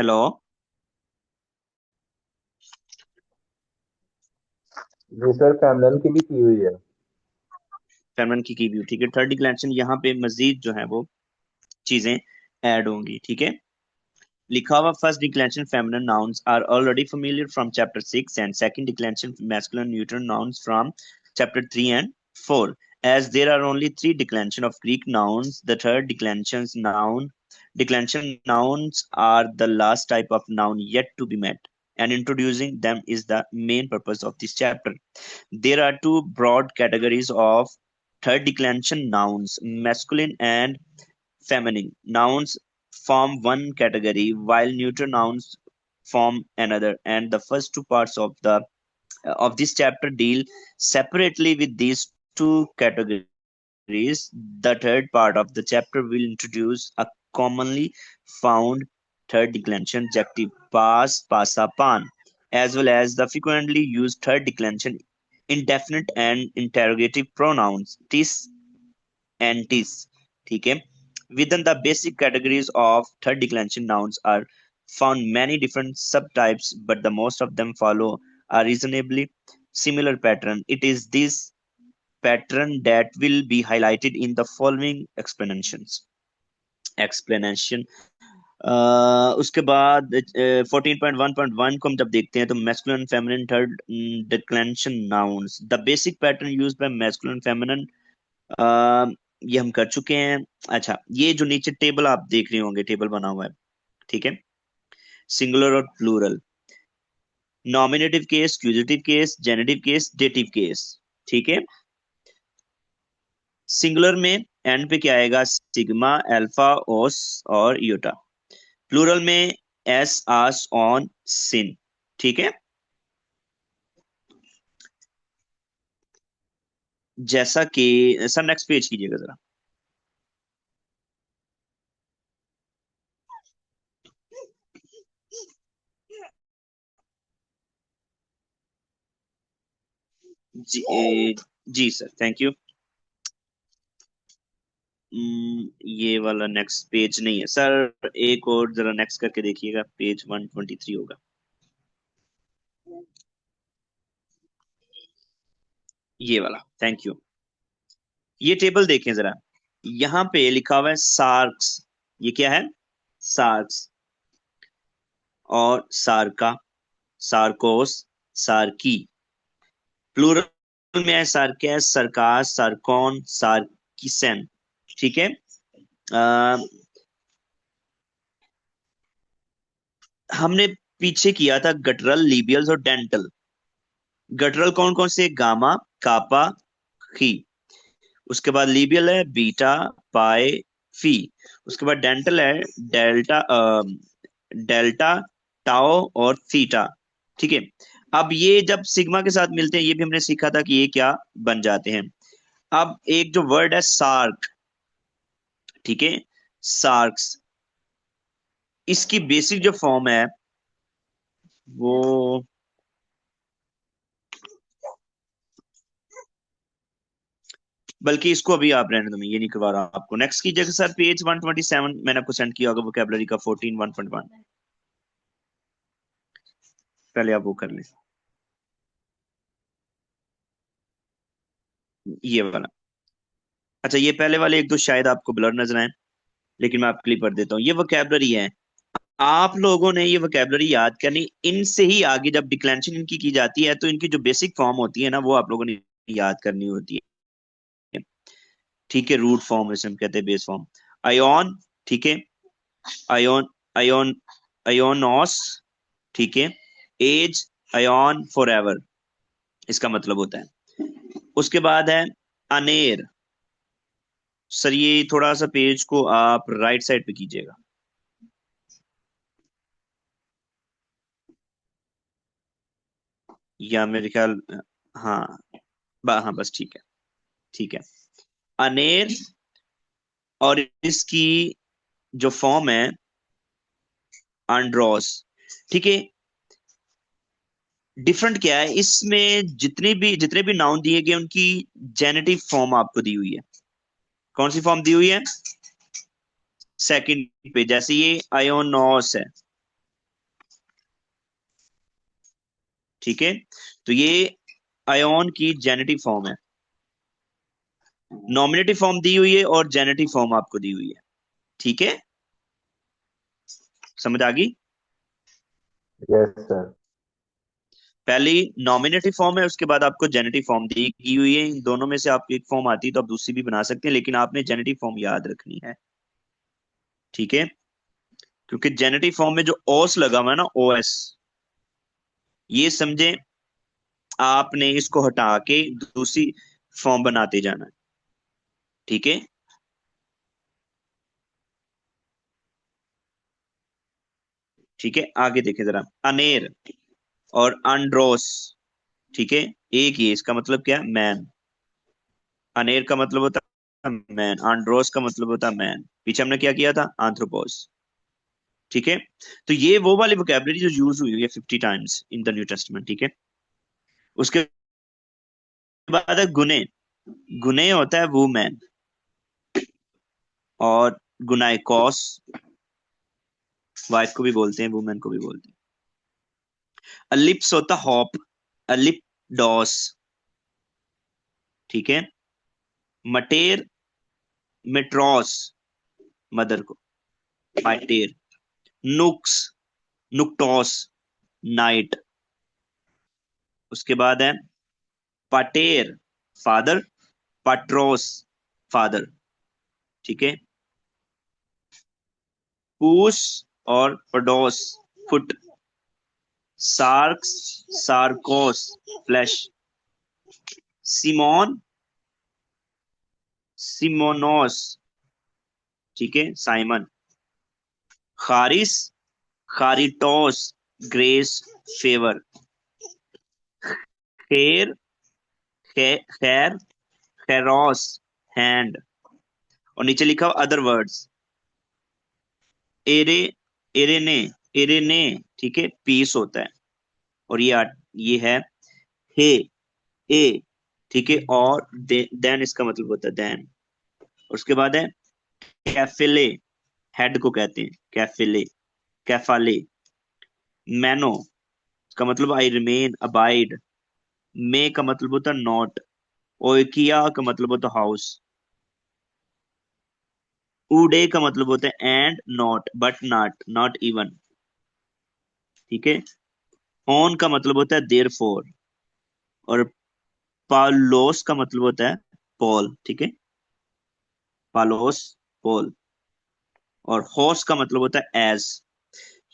Hello. जी sir, family की भी की हुई है। फेमिनिन की भी, ठीक है। थर्ड डिक्लेरेशन यहाँ पे मजीद जो है वो चीजें ऐड होंगी, ठीक है। लिखा हुआ first declension feminine nouns are already familiar from chapter 6 and second declension masculine neuter nouns from chapter 3 and 4. As there are only three declension of Greek nouns, the third declension nouns are the last type of noun yet to be met, and introducing them is the main purpose of this chapter. There are two broad categories of third declension nouns: masculine and feminine. Nouns form one category, while neuter nouns form another. And the first two parts of this chapter deal separately with these two categories. The third part of the chapter will introduce a commonly found third declension adjective, pas, pasa, pan, as well as the frequently used third declension indefinite and interrogative pronouns, tis and tis. ठीक है. Within the basic categories of third declension nouns are found many different subtypes, but the most of them follow a reasonably similar pattern. It is this pattern that will be highlighted in the following explanations. Explanation. उसके बाद 14.1.1 को हम जब देखते हैं तो masculine feminine third declension nouns, the basic pattern used by masculine feminine, ये हम कर चुके हैं। अच्छा, ये जो नीचे टेबल आप देख रहे होंगे, टेबल बना हुआ है, ठीक है। सिंगुलर और plural, nominative case, accusative case, genitive case, dative case, ठीक है। सिंगुलर में एंड पे क्या आएगा? सिग्मा, अल्फा, ओस और यूटा। प्लूरल में एस, आस, ऑन, सिन, ठीक है। जैसा कि सर नेक्स्ट पेज कीजिएगा जरा। जी जी सर, थैंक यू। ये वाला नेक्स्ट पेज नहीं है सर, एक और जरा नेक्स्ट करके देखिएगा, पेज 123 होगा। ये वाला, थैंक यू। ये टेबल देखें जरा, यहाँ पे लिखा हुआ है सार्क्स। ये क्या है? सार्क्स और सार्का, सार्कोस, सार्की। प्लूरल में है सार्केस, सरकास, सार्कॉन, सार्किसन, ठीक है। अ, हमने पीछे किया था गटरल, लिबियल्स और डेंटल। गटरल कौन कौन से? गामा, कापा, खी। उसके बाद लिबियल है बीटा, पाई, फी। उसके बाद डेंटल है डेल्टा, डेल्टा, टाओ और थीटा, ठीक है। अब ये जब सिग्मा के साथ मिलते हैं, ये भी हमने सीखा था कि ये क्या बन जाते हैं। अब एक जो वर्ड है सार्क, ठीक है, सार्क्स, इसकी बेसिक जो फॉर्म है वो, बल्कि इसको अभी आप रहने दो, मैं ये नहीं करवा रहा आपको। नेक्स्ट कीजिएगा सर, पेज 127 मैंने आपको सेंड किया होगा, वोकेबलरी का 14 1.1, पहले आप वो कर लें, ये वाला। अच्छा, ये पहले वाले एक दो शायद आपको ब्लर नजर आए, लेकिन मैं आपके लिए पढ़ देता हूँ। ये वोकेबलरी है, आप लोगों ने ये वोकेबलरी याद करनी। इनसे ही आगे जब डिक्लेरेशन इनकी की जाती है तो इनकी जो बेसिक फॉर्म होती है ना, वो आप लोगों ने याद करनी होती है, ठीक है। रूट फॉर्म इसे हम कहते हैं, बेस फॉर्म। आयोन, ठीक है। आयोन, आयोन, आयोनोस, ठीक है। एज, आयोन, फॉरएवर, इसका मतलब होता है। उसके बाद है अनेर। सर ये थोड़ा सा पेज को आप राइट साइड पे कीजिएगा। या मेरे ख्याल, हाँ, हाँ बस ठीक है, ठीक है। अनेर, और इसकी जो फॉर्म है आंड्रोस, ठीक है। डिफरेंट क्या है इसमें? जितने भी नाउन दिए गए उनकी जेनेटिव फॉर्म आपको दी हुई है। कौन सी फॉर्म दी हुई है? सेकंड पे, जैसे ये आयोनोस है, ठीक है, तो ये आयोन की जेनेटिव फॉर्म है। नॉमिनेटिव फॉर्म दी हुई है और जेनेटिव फॉर्म आपको दी हुई है। ठीक है, समझ आ गई? Yes sir. पहली नॉमिनेटिव फॉर्म है, उसके बाद आपको जेनेटिव फॉर्म दी हुई है। इन दोनों में से आपकी एक फॉर्म आती है तो आप दूसरी भी बना सकते हैं, लेकिन आपने जेनेटिव फॉर्म याद रखनी है। ठीक है, क्योंकि जेनेटिव फॉर्म में जो ओस लगा हुआ है ना, ओएस, ये समझे आपने इसको हटा के दूसरी फॉर्म बनाते जाना है। ठीक है, ठीक है, आगे देखें जरा। अनेर और अंड्रोस, ठीक है, एक ही है। इसका मतलब क्या है? मैन। अनेर का मतलब होता है मैन, आंड्रोस का मतलब होता है मैन। पीछे हमने क्या किया था? आंथ्रोपोस। ठीक है, तो ये वो वाली वोकेबलरी जो यूज हुई है 50 times in the new testament. ठीक है, उसके बाद है गुने। गुने होता है वुमेन, और गुनाइकोस, वाइफ को भी बोलते हैं, वुमेन को भी बोलते हैं। अलिप्स होता हॉप, अलिपडॉस। ठीक है, मटेर, मेट्रोस, मदर को, माइटेर। नुक्स, नुक्टोस, नाइट। उसके बाद है पाटेर, फादर, पाट्रोस, फादर। ठीक है, पूस और पडोस, फुट। सार्क्स, सार्कोस, फ्लैश। सिमोन, सिमोनोस, ठीक है, साइमन। खारिस, खारिटोस, ग्रेस, फेवर। खैर, खैर, खैरोस, हैंड। और नीचे लिखा हुआ अदर वर्ड्स। एरे, एरेने, एरेने, ठीक है, पीस होता है। और ये है हे, ए, ठीक है, और देन इसका मतलब होता है देन। उसके बाद है कैफिले, हेड को कहते हैं कैफिले, कैफाले। मैनो का मतलब आई रिमेन, अबाइड। मे का मतलब होता है नॉट। ओइकिया का मतलब होता है हाउस। उडे का मतलब होता है and not, but not, not even. ठीक है, ऑन का मतलब होता है देयर फोर। और पालोस का मतलब होता है पॉल। ठीक है, पालोस, पॉल। और होस का मतलब होता है एज।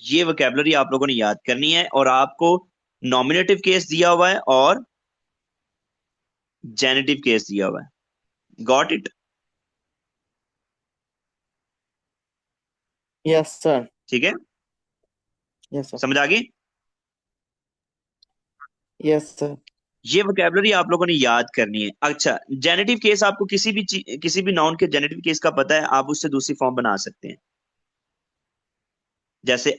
ये वोकेबलरी आप लोगों ने याद करनी है, और आपको नॉमिनेटिव केस दिया हुआ है और जेनेटिव केस दिया हुआ है। Got it? Yes sir. ठीक है, यस सर। समझ आ गई? Yes sir. ये वोकेबलरी आप लोगों ने याद करनी है। अच्छा, जेनेटिव केस आपको किसी भी नाउन के जेनेटिव केस का पता है, आप उससे दूसरी फॉर्म बना सकते हैं। जैसे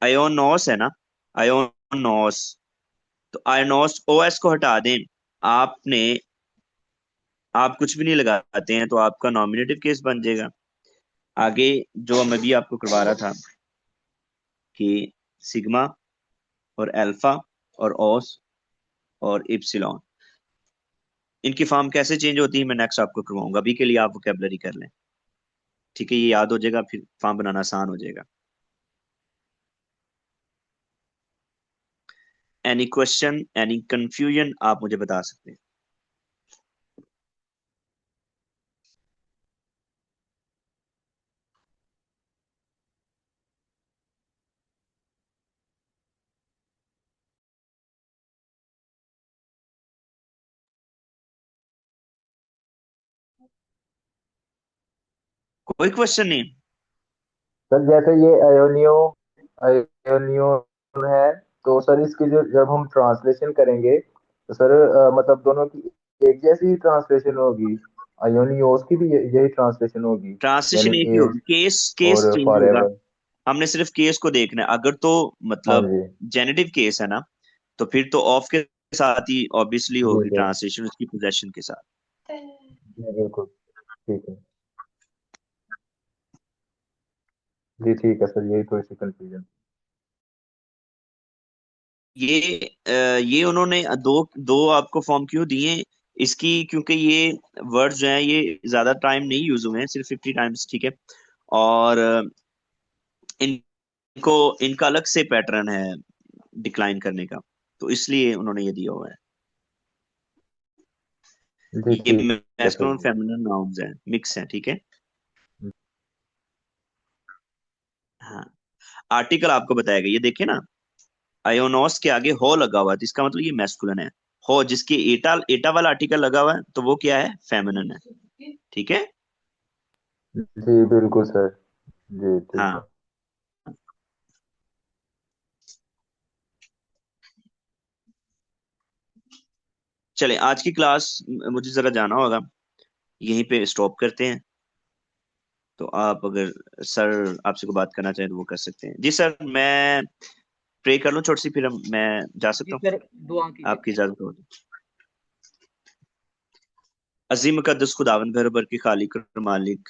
आयोनोस है ना, आयोनोस, तो आयोनोस ओएस को हटा दें, आपने, आप कुछ भी नहीं लगाते हैं, तो आपका नॉमिनेटिव केस बन जाएगा। आगे जो मैं भी आपको करवा रहा था कि सिग्मा और अल्फा और ओस और इप्सिलॉन, इनकी फॉर्म कैसे चेंज होती है मैं नेक्स्ट आपको करवाऊंगा। अभी के लिए आप वोकेबलरी कर लें। ठीक है, ये याद हो जाएगा, फिर फॉर्म बनाना आसान हो जाएगा। एनी क्वेश्चन, एनी कंफ्यूजन, आप मुझे बता सकते हैं। कोई क्वेश्चन नहीं? सर जैसे ये अयोनियो अयोनियन है, तो सर इसकी जो जब हम ट्रांसलेशन करेंगे तो सर मतलब दोनों की एक जैसी ट्रांसलेशन होगी? अयोनियोस की भी यही ट्रांसलेशन होगी, ट्रांसलेशन यानी एक ही एज होगी, केस केस और चेंज फॉर होगा। एवर? हमने सिर्फ केस को देखना है। अगर तो हाँ मतलब जी। जेनेटिव केस है ना, तो फिर तो ऑफ के साथ ही ऑब्वियसली जी होगी सर। ट्रांसलेशन उसकी पोजेशन के साथ। जी बिल्कुल, ठीक है। जी ठीक है सर, यही थोड़ी सी कंफ्यूजन। ये उन्होंने दो दो आपको फॉर्म क्यों दिए इसकी, क्योंकि ये वर्ड्स जो हैं ये ज्यादा टाइम नहीं यूज हुए हैं, सिर्फ 50 टाइम्स, ठीक है। और इनको इनका अलग से पैटर्न है डिक्लाइन करने का, तो इसलिए उन्होंने ये दिया हुआ है। जी ये ठीक है सर मैस्कुलिन जी। फेमिनिन नाउन्स हैं, मिक्स हैं, ठीक है। हाँ, आर्टिकल आपको बताया गया, ये देखिए ना, आयोनोस के आगे हो लगा हुआ है, तो इसका मतलब ये मैस्कुलिन है। हो जिसके एटा एटा वाला आर्टिकल लगा हुआ है, तो वो क्या है, फेमिनिन है, ठीक है। जी बिल्कुल सर। जी ठीक है। हाँ, चले आज की क्लास, मुझे जरा जाना होगा, यहीं पे स्टॉप करते हैं। तो आप अगर सर आपसे को बात करना चाहें तो वो कर सकते हैं। जी सर, मैं प्रे कर लूँ छोटी सी, फिर मैं जा जी सकता हूँ, सर, दुआ आपकी कीजिए। इजाजत हो तो। अजीम मुकद्दस खुदावन घर भर के खालिक और मालिक,